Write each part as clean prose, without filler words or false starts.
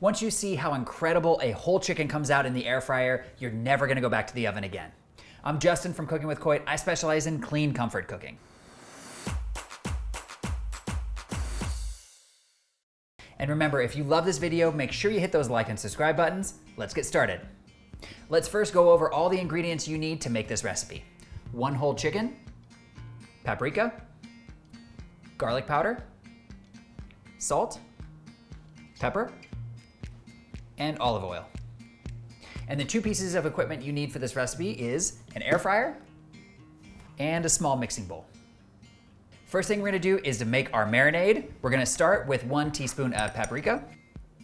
Once you see how incredible a whole chicken comes out in the air fryer, you're never gonna go back to the oven again. I'm Justin from Cooking with Coit. I specialize in clean comfort cooking. And remember, if you love this video, make sure you hit those like and subscribe buttons. Let's get started. Let's first go over all the ingredients you need to make this recipe. 1 whole chicken, paprika, garlic powder, salt, pepper, and olive oil. And the 2 pieces of equipment you need for this recipe is an air fryer and a small mixing bowl. First thing we're gonna do is to make our marinade. We're gonna start with 1 teaspoon of paprika.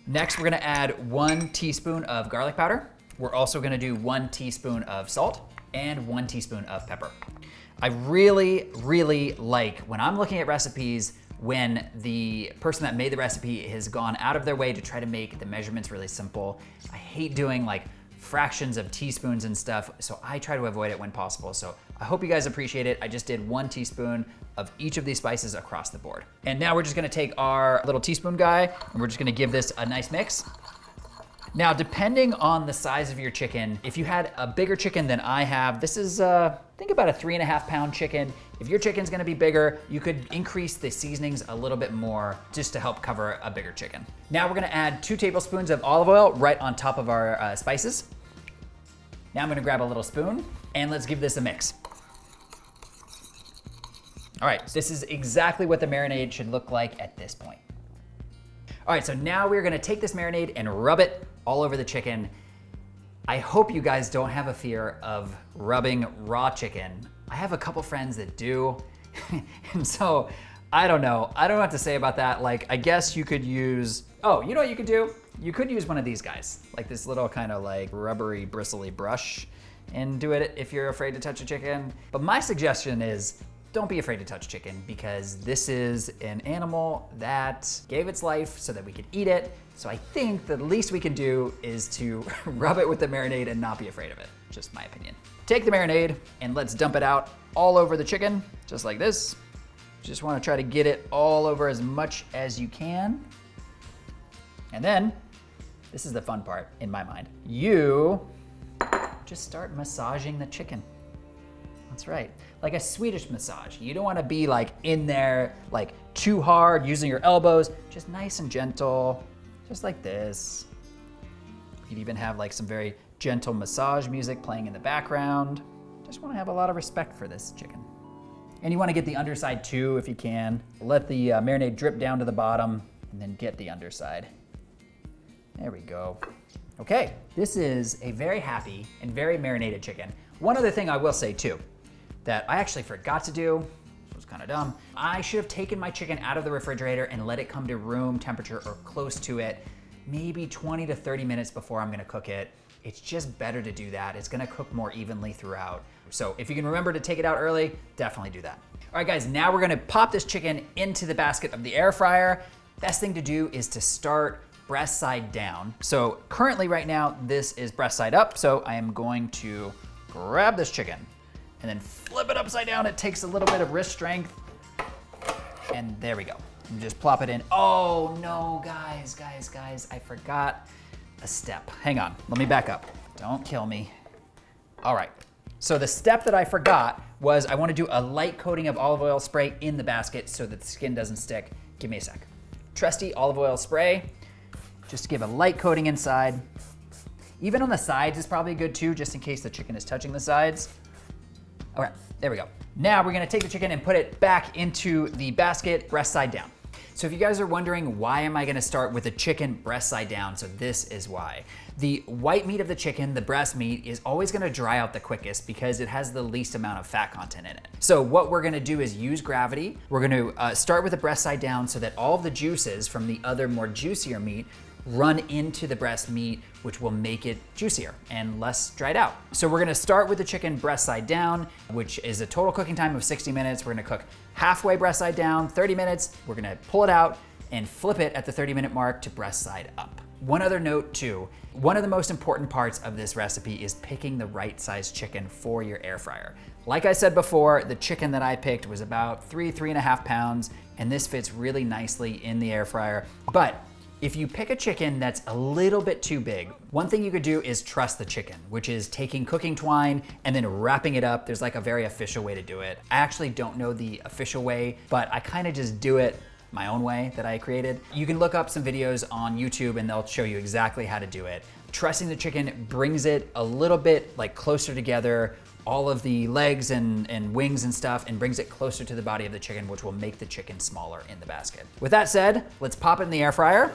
Next, we're gonna add 1 teaspoon of garlic powder. We're also gonna do 1 teaspoon of salt and 1 teaspoon of pepper. I really like when I'm looking at recipes when the person that made the recipe has gone out of their way to try to make the measurements really simple. I hate doing like fractions of teaspoons and stuff, so I try to avoid it when possible. So I hope you guys appreciate it. I just did 1 teaspoon of each of these spices across the board. And now we're just gonna take our little teaspoon guy and we're just gonna give this a nice mix. Now, depending on the size of your chicken, if you had a bigger chicken than I have, this is, think about a 3.5 pound chicken. If your chicken's gonna be bigger, you could increase the seasonings a little bit more just to help cover a bigger chicken. Now we're gonna add 2 tablespoons of olive oil right on top of our spices. Now I'm gonna grab a little spoon and let's give this a mix. All right, this is exactly what the marinade should look like at this point. All right, so now we're gonna take this marinade and rub it all over the chicken. I hope you guys don't have a fear of rubbing raw chicken. I have a couple friends that do, and so I don't know what to say about that. Like, I guess you could use, oh, you know what you could do? You could use one of these guys, like this little kind of like rubbery, bristly brush, and do it if you're afraid to touch a chicken. But my suggestion is, don't be afraid to touch chicken because this is an animal that gave its life so that we could eat it. So I think the least we can do is to rub it with the marinade and not be afraid of it. Just my opinion. Take the marinade and let's dump it out all over the chicken, just like this. Just wanna try to get it all over as much as you can. And then, this is the fun part in my mind. You just start massaging the chicken. That's right, like a Swedish massage. You don't wanna be like in there, like too hard, using your elbows, just nice and gentle, just like this. You could even have like some very gentle massage music playing in the background. Just wanna have a lot of respect for this chicken. And you wanna get the underside too, if you can. Let the marinade drip down to the bottom and then get the underside. There we go. Okay, this is a very happy and very marinated chicken. One other thing I will say too, that I actually forgot to do, which was kind of dumb. I should have taken my chicken out of the refrigerator and let it come to room temperature or close to it, maybe 20 to 30 minutes before I'm gonna cook it. It's just better to do that. It's gonna cook more evenly throughout. So if you can remember to take it out early, definitely do that. All right guys, now we're gonna pop this chicken into the basket of the air fryer. Best thing to do is to start breast side down. So currently right now, this is breast side up. So I am going to grab this chicken and then flip it upside down. It takes a little bit of wrist strength. And there we go. And just plop it in. Oh no, guys, I forgot a step. Hang on, let me back up. Don't kill me. All right, so the step that I forgot was I wanna do a light coating of olive oil spray in the basket so that the skin doesn't stick. Give me a sec. Trusty olive oil spray, just to give a light coating inside. Even on the sides is probably good too, just in case the chicken is touching the sides. All right, there we go. Now we're gonna take the chicken and put it back into the basket, breast side down. So if you guys are wondering why am I gonna start with the chicken breast side down, so this is why. The white meat of the chicken, the breast meat, is always gonna dry out the quickest because it has the least amount of fat content in it. So what we're gonna do is use gravity. We're gonna start with the breast side down so that all of the juices from the other more juicier meat run into the breast meat, which will make it juicier and less dried out. So we're gonna start with the chicken breast side down, which is a total cooking time of 60 minutes. We're gonna cook halfway breast side down, 30 minutes. We're gonna pull it out and flip it at the 30-minute mark to breast side up. One other note too, one of the most important parts of this recipe is picking the right size chicken for your air fryer. Like I said before, the chicken that I picked was about 3.5 pounds, and this fits really nicely in the air fryer. But If you pick a chicken that's a little bit too big, one thing you could do is truss the chicken, which is taking cooking twine and then wrapping it up. There's like a very official way to do it. I actually don't know the official way, but I kind of just do it my own way that I created. You can look up some videos on YouTube and they'll show you exactly how to do it. Trussing the chicken brings it a little bit like closer together, all of the legs and wings and stuff, and brings it closer to the body of the chicken, which will make the chicken smaller in the basket. With that said, let's pop it in the air fryer.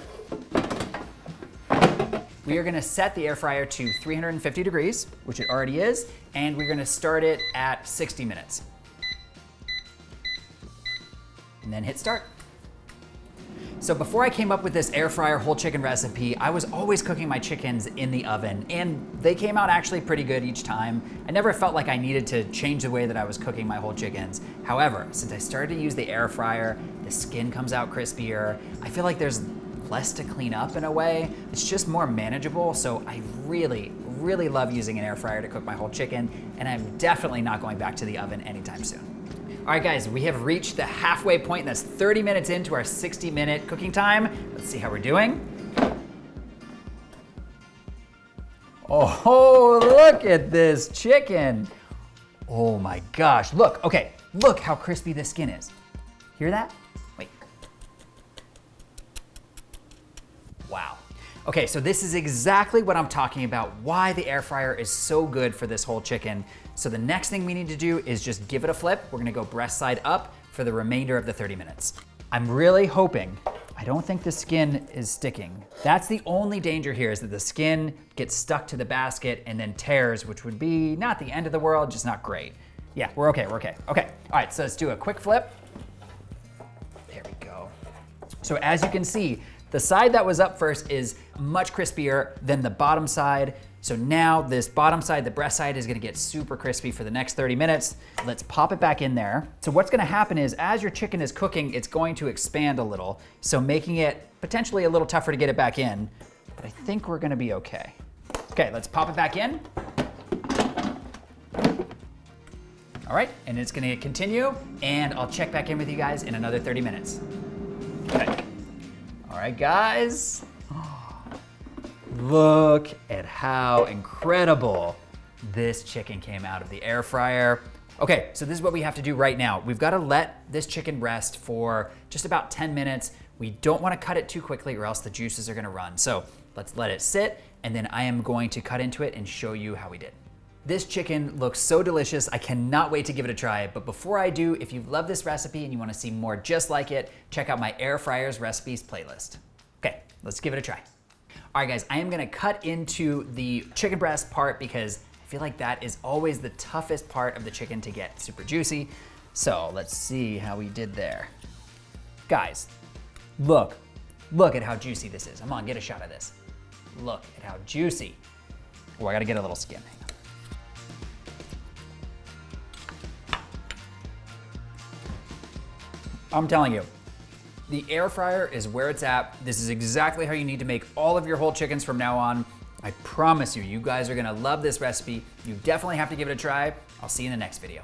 We are gonna set the air fryer to 350 degrees, which it already is, and we're gonna start it at 60 minutes. And then hit start. So before I came up with this air fryer whole chicken recipe, I was always cooking my chickens in the oven, and they came out actually pretty good each time. I never felt like I needed to change the way that I was cooking my whole chickens. However, since I started to use the air fryer, the skin comes out crispier. I feel like there's less to clean up in a way. It's just more manageable, so I really, really love using an air fryer to cook my whole chicken, and I'm definitely not going back to the oven anytime soon. All right, guys, we have reached the halfway point, and that's 30 minutes into our 60-minute cooking time. Let's see how we're doing. Oh, look at this chicken. Oh my gosh, look, okay, look how crispy this skin is. Hear that? Wait. Wow. Okay, so this is exactly what I'm talking about, why the air fryer is so good for this whole chicken. So the next thing we need to do is just give it a flip. We're gonna go breast side up for the remainder of the 30 minutes. I'm really hoping, I don't think the skin is sticking. That's the only danger here, is that the skin gets stuck to the basket and then tears, which would be not the end of the world, just not great. Yeah, we're okay, we're okay. Okay, all right, so let's do a quick flip. There we go. So as you can see, the side that was up first is much crispier than the bottom side. So now this bottom side, the breast side, is gonna get super crispy for the next 30 minutes. Let's pop it back in there. So what's gonna happen is, as your chicken is cooking, it's going to expand a little, so making it potentially a little tougher to get it back in, but I think we're gonna be okay. Okay, let's pop it back in. All right, and it's gonna continue, and I'll check back in with you guys in another 30 minutes. Okay. All right, guys. Look at how incredible this chicken came out of the air fryer. Okay, so this is what we have to do right now. We've got to let this chicken rest for just about 10 minutes. We don't want to cut it too quickly or else the juices are going to run. So let's let it sit, and then I am going to cut into it and show you how we did. This chicken looks so delicious. I cannot wait to give it a try. But before I do, if you love this recipe and you want to see more just like it, check out my air fryers recipes playlist. Okay, let's give it a try. All right, guys, I am gonna cut into the chicken breast part because I feel like that is always the toughest part of the chicken to get super juicy. So let's see how we did there. Guys, look at how juicy this is. Come on, get a shot of this. Look at how juicy. Oh, I gotta get a little skin. I'm telling you, the air fryer is where it's at. This is exactly how you need to make all of your whole chickens from now on. I promise you, you guys are gonna love this recipe. You definitely have to give it a try. I'll see you in the next video.